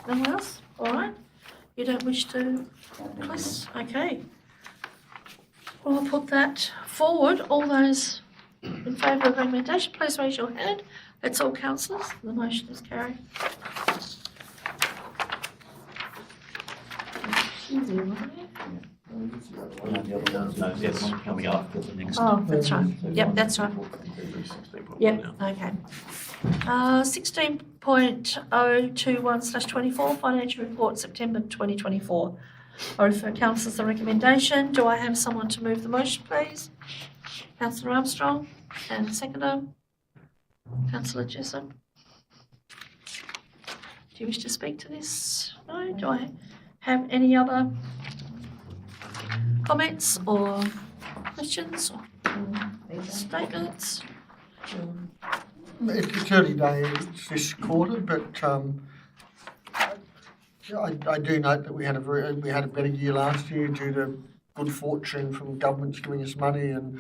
No one else? All right. You don't wish to, please? Okay. Well, I'll put that forward. All those in favour of the recommendation, please raise your hand. That's all councillors. The motion is carried. Yes, coming up. Oh, that's right. Yep, that's right. Yep, okay. 16.021/24, Financial Report, September 2024. I refer councillors the recommendation. Do I have someone to move the motion, please? Councillor Armstrong, and seconder, Councillor Jessup. Do you wish to speak to this? No? Do I have any other comments or questions or statements? It's early days this quarter, but I do note that we had a better year last year due to good fortune from governments giving us money and,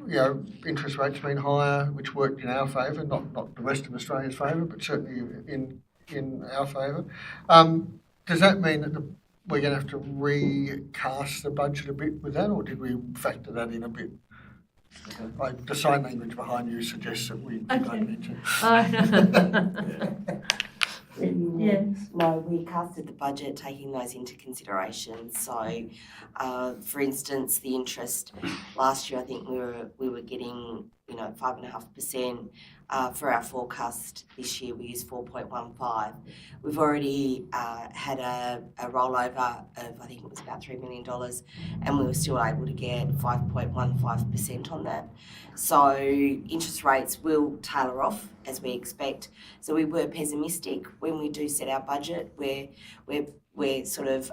you know, interest rates being higher, which worked in our favour, not the rest of Australia's favour, but certainly in our favour. Does that mean that we're going to have to recast the budget a bit with that, or did we factor that in a bit? Like the sign language behind you suggests that we don't need to. Yes. No, we casted the budget taking those into consideration. So, for instance, the interest last year, I think we were getting 5.5%. For our forecast this year, we used 4.15. We've already had a rollover of, I think it was about $3 million, and we were still able to get 5.15% on that. So interest rates will tailor off as we expect. So we were pessimistic when we do set our budget. We're sort of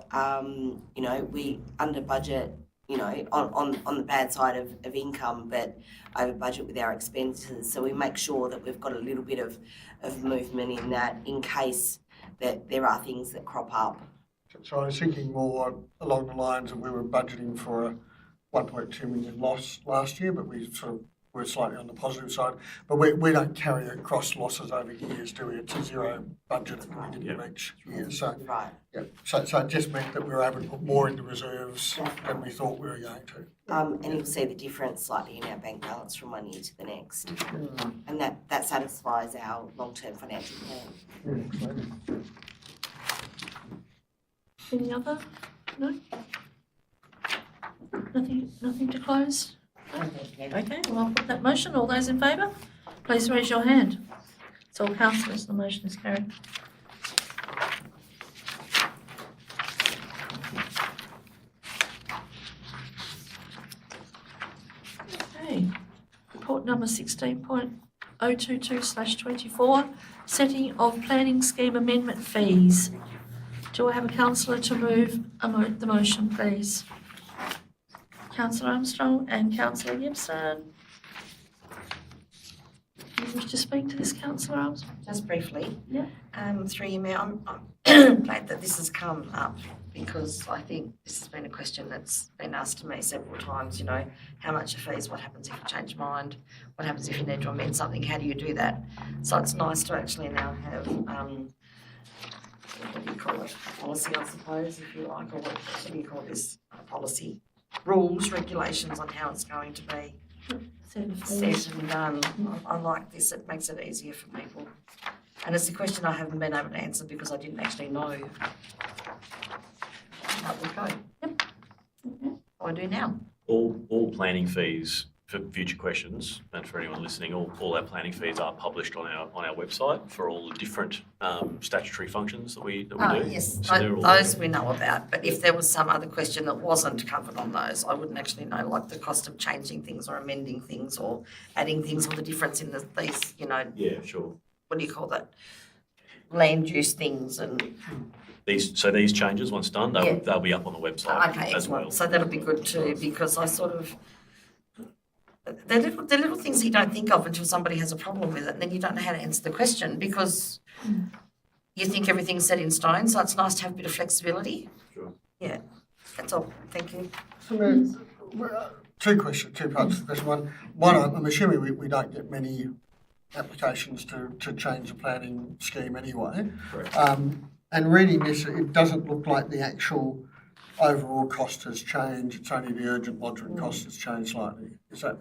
we under budget, on the bad side of income, but over budget with our expenses. So we make sure that we've got a little bit of movement in that in case that there are things that crop up. So I was thinking more along the lines of we were budgeting for a 1.2 million loss last year, but we sort of were slightly on the positive side. But we don't carry across losses over years, do we? It's a zero budget at the beginning of each year. So, Right. yeah. So it just meant that we were able to put more into reserves than we thought we were going to. And you'll see the difference slightly in our bank balance from one year to the next. And that satisfies our long-term financial plan. Any other? No? Nothing to close? No? Okay, well, I'll put that motion. All those in favour, please raise your hand. It's all councillors, the motion is carried. Okay, report number 16.022/24, setting of planning scheme amendment fees. Do I have a councillor to move the motion, please? Councillor Armstrong and Councillor Gibson. Do you wish to speak to this, Councillor Armstrong? Just briefly. Yeah. Through you, Mayor, I'm glad that this has come up because I think this has been a question that's been asked to me several times, how much are fees, what happens if you change your mind, what happens if you need to amend something, how do you do that? So it's nice to actually now have, what do you call it, policy, I suppose, if you like, or what do you call this, policy? Rules, regulations on how it's going to be set and done. I like this, it makes it easier for people. And it's a question I haven't been able to answer because I didn't actually know how it would go. Yep. I do now. All planning fees, for future questions and for anyone listening, all our planning fees are published on our website for all the different statutory functions that we do. Yes, So they're all those there. we know about, but if there was some other question that wasn't covered on those, I wouldn't actually know, like the cost of changing things or amending things or adding things, or the difference in these, Yeah, sure. what do you call that? Land use things and, These changes, once done, they'll be up on the website okay, as well. excellent. So that'll be good too, because I sort of, they're little things that you don't think of until somebody has a problem with it, and then you don't know how to answer the question because you think everything's set in stone, so it's nice to have a bit of flexibility. Sure. Yeah, that's all. Thank you. So, two parts to the question. One, I'm assuming we don't get many applications to change the planning scheme anyway. Correct. And reading this, it doesn't look like the actual overall cost has changed. It's only the urgent moderate cost has changed slightly. Is that,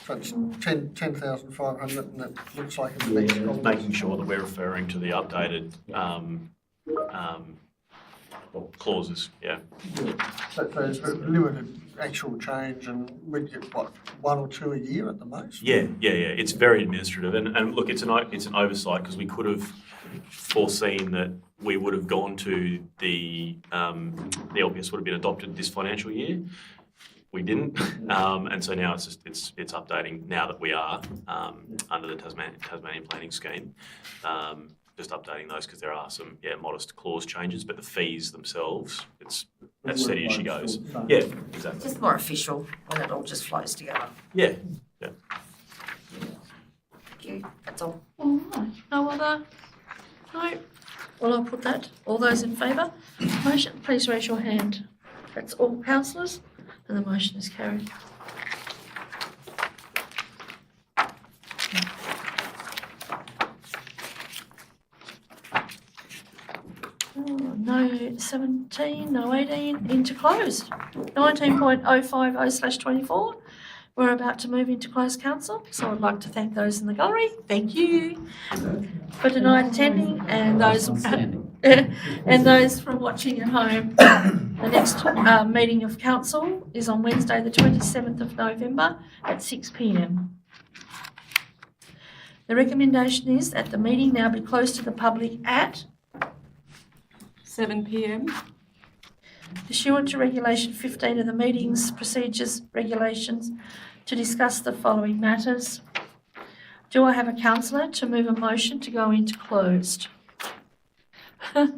so it's 10,500 and it looks like in the next column. Making sure that we're referring to the updated clauses, yeah. So there's limited actual change and we'd get, what, one or two a year at the most? Yeah. It's very administrative, and look, it's an oversight because we could have foreseen that we would have gone to the LPS would have been adopted this financial year. We didn't, and so now it's updating now that we are under the Tasmanian Planning Scheme. Just updating those because there are some modest clause changes, but the fees themselves, it's as steady as she goes. Yeah, exactly. Just more official when it all just flows together. Yeah. Thank you. That's all. All right, no other? No? Well, I'll put that. All those in favour? Motion, please raise your hand. That's all councillors. And the motion is carried. No 17, no 18, into closed. 19.050/24. We're about to move into closed council, so I'd like to thank those in the gallery. Thank you for tonight attending, and those and those from watching at home. The next meeting of council is on Wednesday, the 27th of November at 6 p.m. The recommendation is that the meeting now be closed to the public at 7 p.m. pursuant to Regulation 15 of the Meetings Procedures Regulations to discuss the following matters. Do I have a councillor to move a motion to go into closed? Okay.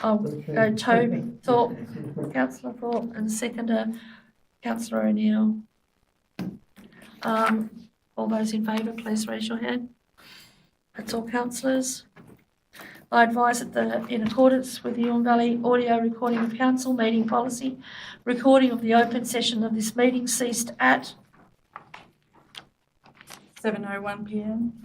I'll go Toby Thorpe, Councillor Thorpe, and seconder Councillor O'Neill. All those in favour, please raise your hand. That's all councillors. I advise that in accordance with the Huon Valley Audio Recording of Council meeting policy, recording of the open session of this meeting ceased at 7:01 p.m.